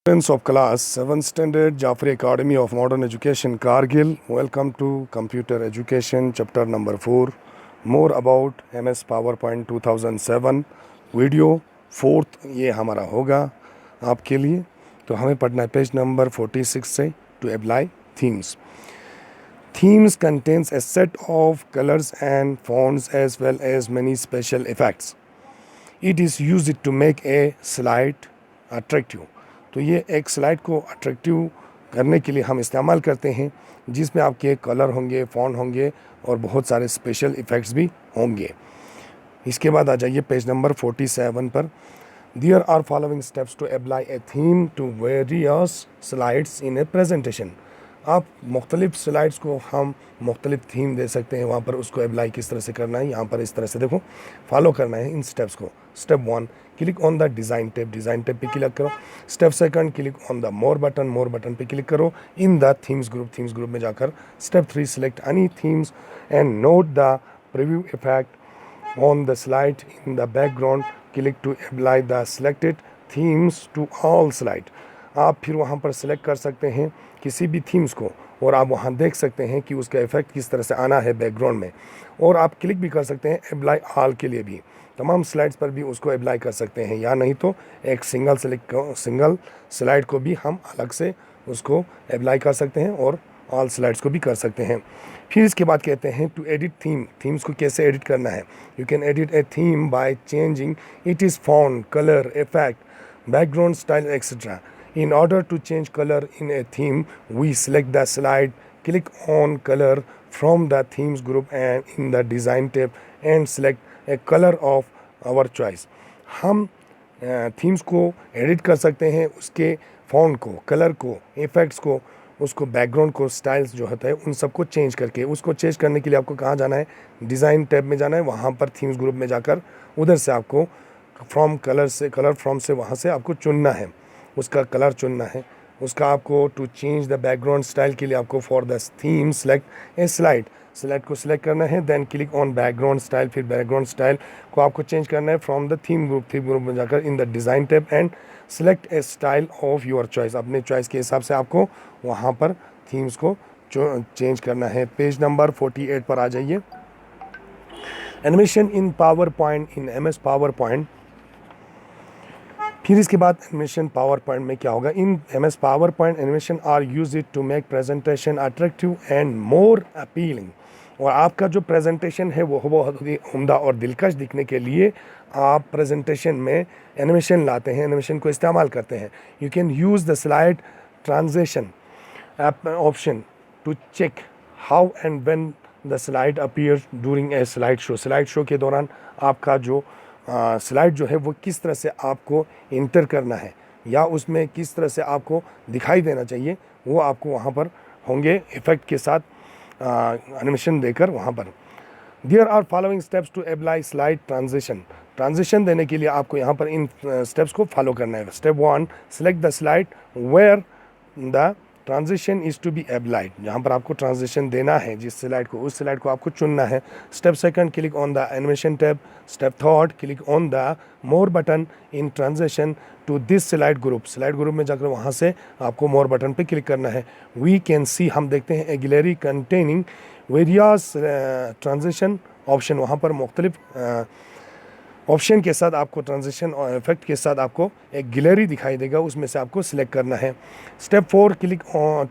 Students of class 7th standard Jafri Academy of Modern Education Kargil, welcome to Computer Education chapter number 4. More about MS PowerPoint 2007 video 4th ये हमारा होगा आपके लिए। तो हमें पढ़ना है पेज नंबर 46 से to apply themes. Themes contains a set of colors and fonts as well as many special effects. It is used to make a slide attractive. तो ये एक स्लाइड को अट्रैक्टिव करने के लिए हम इस्तेमाल करते हैं, जिसमें आपके कलर होंगे, फॉन्ट होंगे और बहुत सारे स्पेशल इफ़ेक्ट्स भी होंगे। इसके बाद आ जाइए पेज नंबर 47 पर। There are following steps to apply a theme to various slides in a presentation. आप मुख्तलिफ स्लाइड्स को हम मुख्तलिफ थीम दे सकते हैं, वहाँ पर उसको अप्लाई किस तरह से करना है, यहाँ पर इस तरह से देखो फॉलो करना है इन स्टेप्स को। Step 1, click on the design tab पे क्लिक करो। Step 2, click on the more button पे क्लिक करो इन द थीम्स ग्रुप में जाकर। Step 3, select any themes and note the preview effect on the slide in the background. Click to apply the selected themes to all slide. आप फिर वहाँ पर select कर सकते हैं किसी भी थीम्स को और आप वहाँ देख सकते हैं कि उसका इफेक्ट किस तरह से आना है बैकग्राउंड में। और आप क्लिक भी कर सकते हैं अप्लाई ऑल के लिए भी, तमाम स्लाइड्स पर भी उसको अप्लाई कर सकते हैं, या नहीं तो एक सिंगल स्लाइड को भी हम अलग से उसको अप्लाई कर सकते हैं और ऑल स्लाइड्स को भी कर सकते हैं। फिर इसके बाद कहते हैं टू एडिट थीम्स को कैसे एडिट करना है। You can edit A theme by changing it is font, colour, effect, background style, etc. In order to change color in a theme, we select the slide, click on color from the themes group and in the design tab and select a color of our choice. हम themes को edit कर सकते हैं, उसके font को, colour को, effects को, उसको बैकग्राउंड को, स्टाइल्स जो होता है उन सबको चेंज करके। उसको चेंज करने के लिए आपको कहाँ जाना है, डिज़ाइन टैब में जाना है, वहाँ पर थीम्स ग्रुप में जाकर उधर से आपको कलर फ्रॉम से वहाँ से आपको चुनना है, उसका कलर चुनना है। उसका आपको to change the background style के लिए आपको for the theme select a slide को सिलेक्ट करना है। Then click on background style, फिर बैकग्राउंड स्टाइल को आपको चेंज करना है फ्रॉम द थीम ग्रुप में जाकर in the design tab and select A style of your choice. अपने चॉइस के हिसाब से आपको वहाँ पर थीम्स को चेंज करना है। पेज नंबर 48 पर आ जाइए। Animation in PowerPoint in MS PowerPoint. फिर इसके बाद एनिमेशन पावर पॉइंट में क्या होगा, in MS PowerPoint animation are use to make presentation attractive and more appealing. और आपका जो प्रेजेंटेशन है वो बहुत ही उम्दा और दिलकश दिखने के लिए आप प्रेजेंटेशन में एनिमेशन लाते हैं, एनिमेशन को इस्तेमाल करते हैं। You can use the slide transition option to check how and when the slide appears during a slide show. Slide show के दौरान आपका जो स्लाइड जो है वो किस तरह से आपको इंटर करना है या उसमें किस तरह से आपको दिखाई देना चाहिए, वो आपको वहाँ पर होंगे इफ़ेक्ट के साथ एनिमेशन देकर वहाँ पर। There are following steps to apply slide transition देने के लिए आपको यहाँ पर इन स्टेप्स को फॉलो करना है। Step 1, select the slide where the transition is to be applied. जहाँ पर आपको ट्रांजिशन देना है जिस स्लाइड को, उस स्लाइड को आपको चुनना है। Step 2, click on the animation tab. Step 3, click on the more button in transition to this slide group में जाकर वहाँ से आपको मोर बटन पे क्लिक करना है। वी कैन सी, हम देखते हैं a gallery containing various transition option. वहाँ पर मुख्तलिफ ऑप्शन के साथ आपको ट्रांजिशन और इफेक्ट के साथ आपको एक गैलरी दिखाई देगा, उसमें से आपको सिलेक्ट करना है। Step 4, click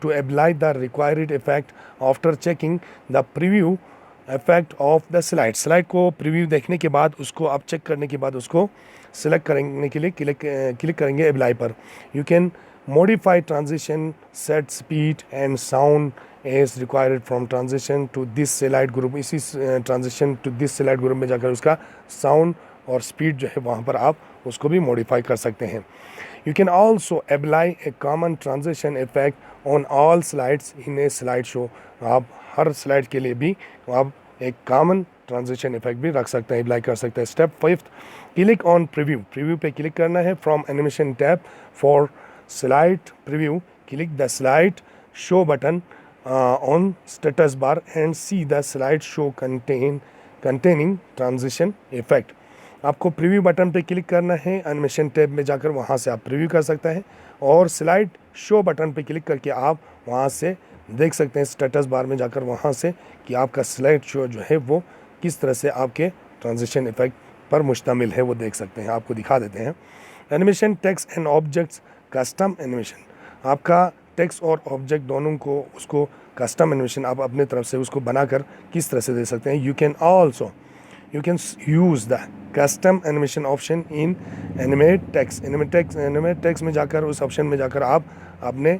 to apply the required effect after checking the preview effect of the slide को प्रीव्यू देखने के बाद उसको आप चेक करने के बाद उसको सिलेक्ट करने के लिए क्लिक करेंगे अप्लाई पर। You can modify transition, set speed and sound as required from transition to this slide group. इसी transition to this slide group में जाकर उसका साउंड और स्पीड जो है वहाँ पर आप उसको भी मॉडिफाई कर सकते हैं। You can also apply A common transition effect on all slides in a slide show. आप हर स्लाइड के लिए भी आप एक कॉमन ट्रांजिशन इफेक्ट भी रख सकते हैं, अप्लाई कर सकते हैं। स्टेप 5, क्लिक ऑन प्रीव्यू पे क्लिक करना है from animation tab for slide preview. Click the slide show button on status bar and see the slide show containing transition effect। आपको प्रीव्यू बटन पे क्लिक करना है, एनिमेशन टैब में जाकर वहाँ से आप प्रीव्यू कर सकते हैं, और स्लाइड शो बटन पे क्लिक करके आप वहाँ से देख सकते हैं स्टेटस बार में जाकर वहाँ से कि आपका स्लाइड शो जो है वो किस तरह से आपके ट्रांजिशन इफेक्ट पर मुश्तमिल है, वो देख सकते हैं। आपको दिखा देते हैं। Animation text and objects custom animation, आपका टेक्स्ट और ऑब्जेक्ट दोनों को उसको कस्टम एनिमेशन आप अपने तरफ से उसको बनाकर किस तरह से दे सकते हैं। you can use the custom animation option in animate text में जाकर उस ऑप्शन में जाकर आप अपने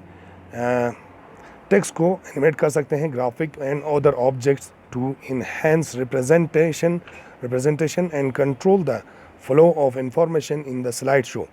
टेक्स्ट को एनिमेट कर सकते हैं, graphic and other objects to enhance representation and control the flow of information in the slide show.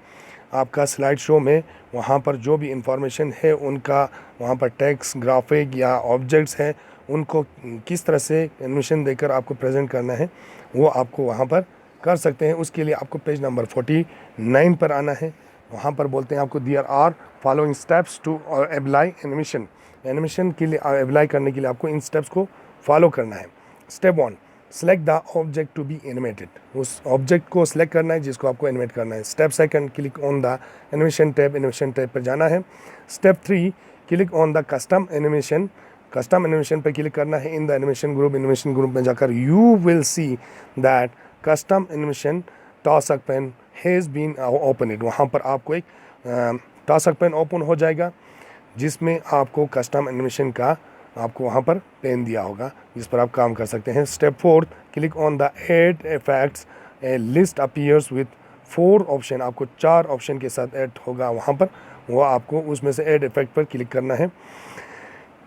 आपका स्लाइड शो में वहाँ पर जो भी इंफॉर्मेशन है उनका, वहाँ पर टेक्स्ट, ग्राफिक या ऑब्जेक्ट्स हैं, उनको किस तरह से एनिमेशन देकर आपको प्रेजेंट करना है वो आपको वहाँ पर कर सकते हैं। उसके लिए आपको पेज नंबर 49 पर आना है। वहाँ पर बोलते हैं आपको there are following steps to apply animation. Animation के लिए अप्लाई करने के लिए आपको इन स्टेप्स को फॉलो करना है। Step 1, select the object to be animated. उस ऑब्जेक्ट को सिलेक्ट करना है जिसको आपको एनिमेट करना है। Step 2, click on the animation tab पर जाना है। Step 3, click on the custom animation पर क्लिक करना है। इन द एनिमेशन ग्रुप में जाकर you will see that custom animation task pane has been open. वहाँ पर आपको एक टास्क पेन ओपन हो जाएगा जिसमें आपको कस्टम एनिमेशन का आपको वहाँ पर पेन दिया होगा जिस पर आप काम कर सकते हैं। Step 4, click on the add effects. A list appears with 4 option, आपको 4 ऑप्शन के साथ ऐड होगा वहाँ पर, वो आपको उसमें से ऐड इफेक्ट पर क्लिक करना है।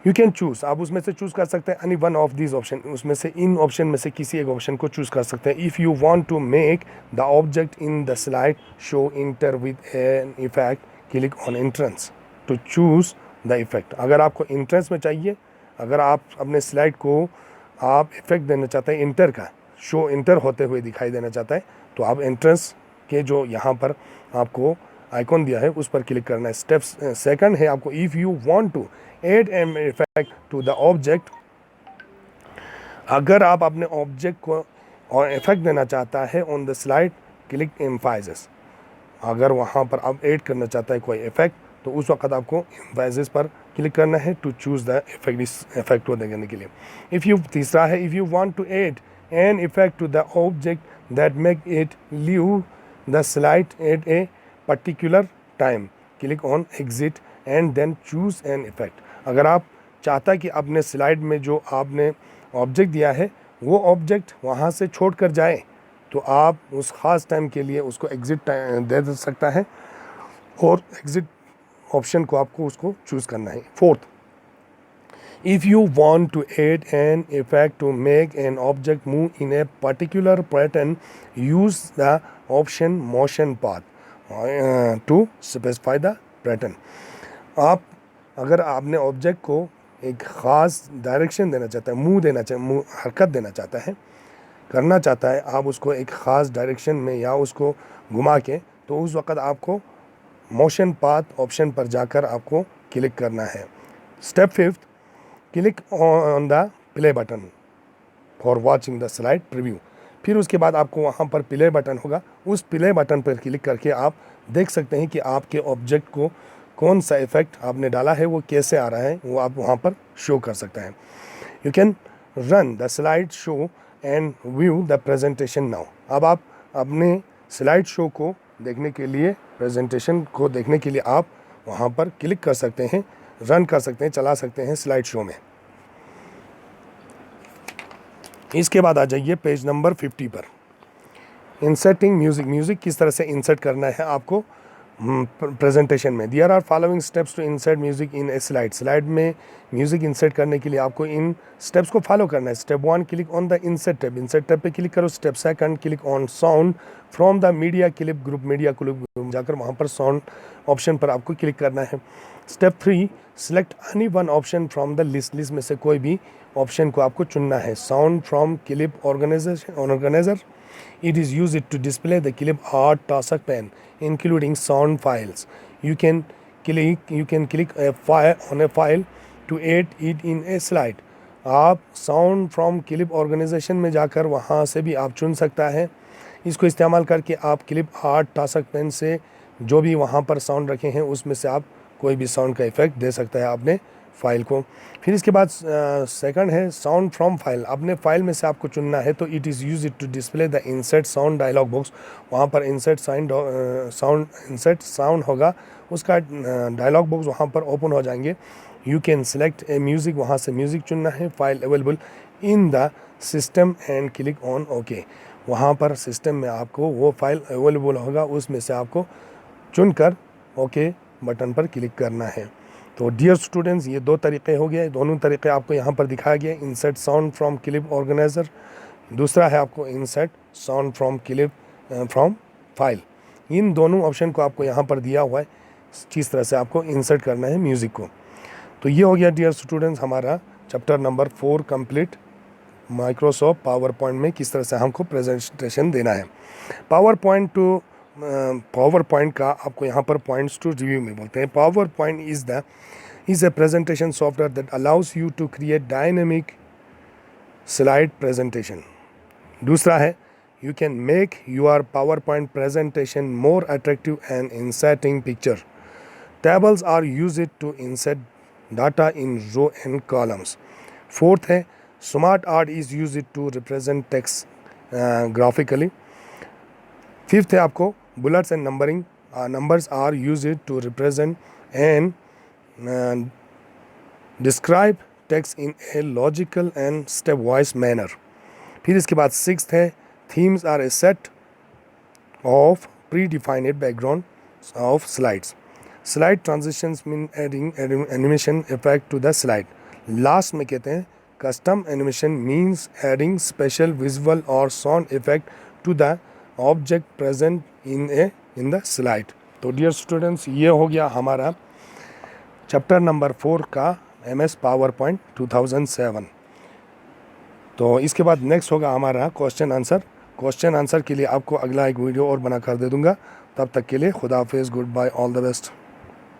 यू कैन चूज़, आप उसमें से चूज़ कर सकते हैं any one of these option, उसमें से इन ऑप्शन में से किसी एक ऑप्शन को चूज़ कर सकते हैं। If you want to make the object in the slide show enter with an effect, click on entrance to choose the effect. अगर आपको एंट्रेंस में चाहिए, अगर आप अपने स्लाइड को आप इफेक्ट देना चाहते हैं, इंटर का शो इंटर होते हुए दिखाई देना चाहता है, तो आप एंट्रेंस के जो यहाँ पर आपको आइकॉन दिया है उस पर क्लिक करना है। स्टेप 2 है आपको if you want to add an effect to the object. अगर आप अपने ऑब्जेक्ट को और इफेक्ट देना चाहता है ऑन द स्लाइड, क्लिक एम्फाइसिस। अगर वहाँ पर आप ऐड करना चाहता है कोई इफेक्ट तो उस वक्त आपको एम्फाइसिस पर क्लिक करना है टू चूज़ द इफेक्ट, इस इफेक्ट को देने के लिए। तीसरा है if you want to add an effect to the object that make it leave the slide at a particular time, click on exit and then choose an effect. अगर आप चाहता कि अपने स्लाइड में जो आपने ऑब्जेक्ट दिया है वो ऑब्जेक्ट वहाँ से छोड़ कर जाए, तो आप उस ख़ास टाइम के लिए उसको एग्जिट दे सकता है और एग्जिट ऑप्शन को आपको उसको चूज़ करना है। 4th, if you want to add an effect to make an object move in a particular pattern, use the option motion path to specify the pattern. आप अगर आपने ऑब्जेक्ट को एक ख़ास डायरेक्शन देना चाहता है, हरकत देना चाहता है, करना चाहता है आप उसको एक ख़ास डायरेक्शन में या उसको घुमा के, तो उस वक़्त आपको मोशन पाथ ऑप्शन पर जाकर आपको क्लिक करना है। Step 5, click on the play button for watching the slide preview. फिर उसके बाद आपको वहाँ पर प्ले बटन होगा, उस प्ले बटन पर क्लिक करके आप देख सकते हैं कि आपके ऑब्जेक्ट को कौन सा इफेक्ट आपने डाला है वो कैसे आ रहा है, वो आप वहाँ पर शो कर सकते हैं। You can run the slide show and view the presentation now. अब आप अपने स्लाइड शो को देखने के लिए, प्रेजेंटेशन को देखने के लिए आप वहाँ पर क्लिक कर सकते हैं, रन कर सकते हैं, चला सकते हैं स्लाइड शो में। इसके बाद आ जाइए पेज नंबर 50 पर। इंसर्टिंग म्यूज़िक किस तरह से इंसर्ट करना है आपको प्रेजेंटेशन में। There are following steps to insert music in a slide में म्यूजिक इंसर्ट करने के लिए आपको इन स्टेप्स को फॉलो करना है। Step 1, click on the insert tab पे क्लिक करो। Step 2, click on sound from the media clip group जाकर वहाँ पर साउंड ऑप्शन पर आपको क्लिक करना है। Step 3, select any one option from the list में से कोई भी ऑप्शन को आपको चुनना है। Sound from clip organiser, it is used to display the clip art task pane including sound files. You can click on a file to add it in a slide. आप sound from clip organisation में जाकर वहाँ से भी आप चुन सकता है। इसको इस्तेमाल करके आप क्लिप आर्ट टास्क पेन से जो भी वहाँ पर साउंड रखे हैं उसमें से आप कोई भी साउंड का इफ़ेक्ट दे सकता है अपने फाइल को। फिर इसके बाद सेकंड है साउंड फ्रॉम फाइल। अपने फाइल में से आपको चुनना है, तो it is use to display the insert sound dialog box. वहाँ पर इंसर्ट साउंड होगा, उसका डायलॉग बॉक्स वहाँ पर ओपन हो जाएंगे। You can select A music, वहाँ से म्यूज़िक चुनना है। File available in the system and click on okay. वहाँ पर सिस्टम में आपको वो फाइल अवेलेबल होगा, उसमें से आपको चुनकर ओके बटन पर क्लिक करना है। तो डियर स्टूडेंट्स, ये 2 तरीक़े हो गए। दोनों तरीक़े आपको यहाँ पर दिखाया गया, insert sound from clip organizer, दूसरा है आपको insert sound from clip from file. इन दोनों ऑप्शन को आपको यहाँ पर दिया हुआ है, किस तरह से आपको इंसर्ट करना है म्यूज़िक को। तो ये हो गया डियर स्टूडेंट्स हमारा chapter number 4 complete. Microsoft power point में किस तरह से हमको प्रेजेंटेशन देना है। पावर पॉइंट का आपको यहाँ पर पॉइंट्स टू रिव्यू में बोलते हैं। PowerPoint is a presentation software that allows you to create dynamic slide presentation. दूसरा है you can make your PowerPoint presentation more attractive and inserting picture. Tables are used to insert data in row and columns. Fourth है smart art is used to represent text graphically. Fifth है आपको bullets and numbering, numbers are used to represent and describe text in a logical and stepwise manner. फिर इसके बाद sixth है themes are a set of predefined background of slides. Slide transitions mean adding animation effect to the slide. Last में कहते हैं custom animation means adding special visual or sound effect to the object present in the slide. तो dear students, ये हो गया हमारा chapter number 4 का MS power point 2007। तो इसके बाद नेक्स्ट होगा हमारा क्वेश्चन आंसर। क्वेश्चन आंसर के लिए आपको अगला एक वीडियो और बना कर दे दूँगा। तब तक के लिए खुदा हाफिज़, good bye, all the best.